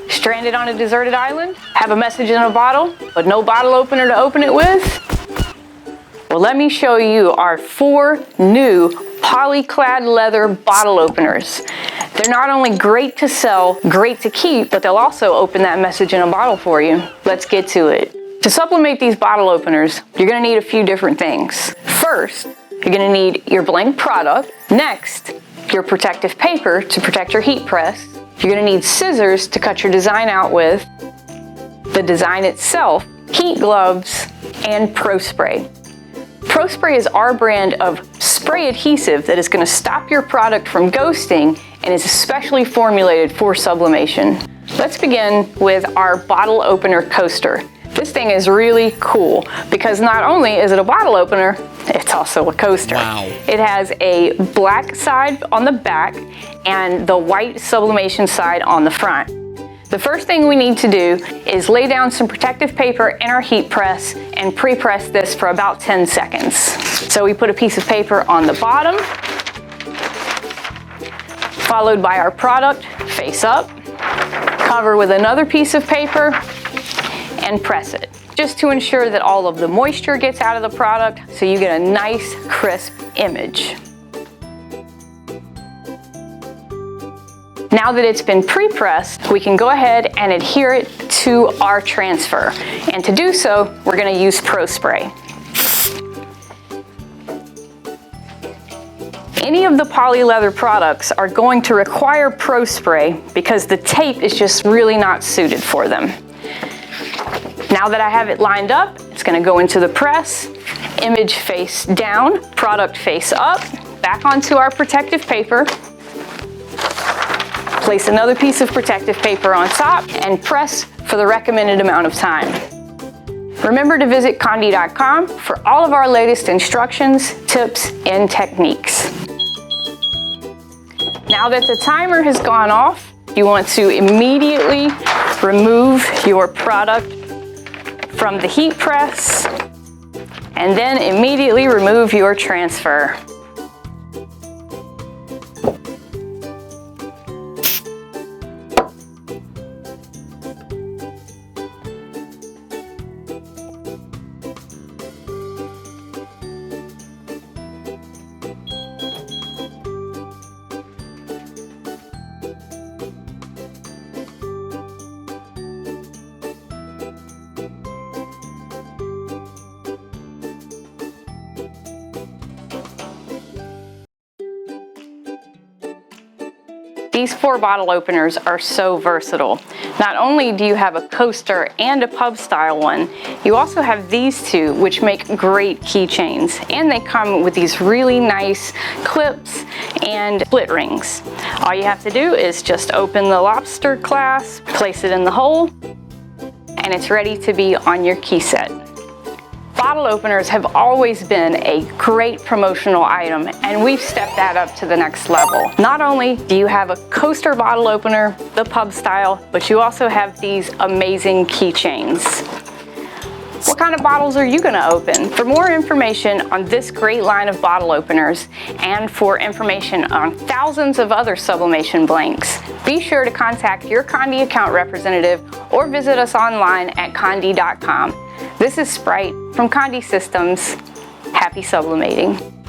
Stranded on a deserted island? Have a message in a bottle, but no bottle opener to open it with? Well, let me show you our 4 new Clad leather bottle openers. They're not only great to sell, great to keep, but they'll also open that message in a bottle for you. Let's get to it. To sublimate these bottle openers, you're gonna need a few different things. First, you're gonna need your blank product. Next, your protective paper to protect your heat press. You're gonna need scissors to cut your design out with, the design itself, heat gloves, and Pro Spray. Pro Spray is our brand of spray adhesive that is going to stop your product from ghosting and is especially formulated for sublimation. Let's begin with our bottle opener coaster. This thing is really cool because not only is it a bottle opener, it's also a coaster. Wow. It has a black side on the back and the white sublimation side on the front. The first thing we need to do is lay down some protective paper in our heat press and pre-press this for about 10 seconds. So we put a piece of paper on the bottom, followed by our product face up, cover with another piece of paper, and press it, just to ensure that all of the moisture gets out of the product so you get a nice, crisp image. Now that it's been pre-pressed, we can go ahead and adhere it to our transfer. And to do so, we're going to use Pro Spray. Any of the PolyLeather products are going to require Pro Spray because the tape is just really not suited for them. Now that I have it lined up, it's going to go into the press, image face down, product face up, back onto our protective paper. Place another piece of protective paper on top and press for the recommended amount of time. Remember to visit conde.com for all of our latest instructions, tips, and techniques. Now that the timer has gone off, you want to immediately remove your product from the heat press and then immediately remove your transfer. These 4 bottle openers are so versatile. Not only do you have a coaster and a pub style one, you also have these 2 which make great keychains, and they come with these really nice clips and split rings. All you have to do is just open the lobster clasp, place it in the hole, and it's ready to be on your key set. Bottle openers have always been a great promotional item, and we've stepped that up to the next level. Not only do you have a coaster bottle opener, the pub style, but you also have these amazing keychains. What kind of bottles are you going to open? For more information on this great line of bottle openers and for information on thousands of other sublimation blanks, be sure to contact your Conde account representative or visit us online at conde.com. This is Sprite from Conde Systems. Happy sublimating.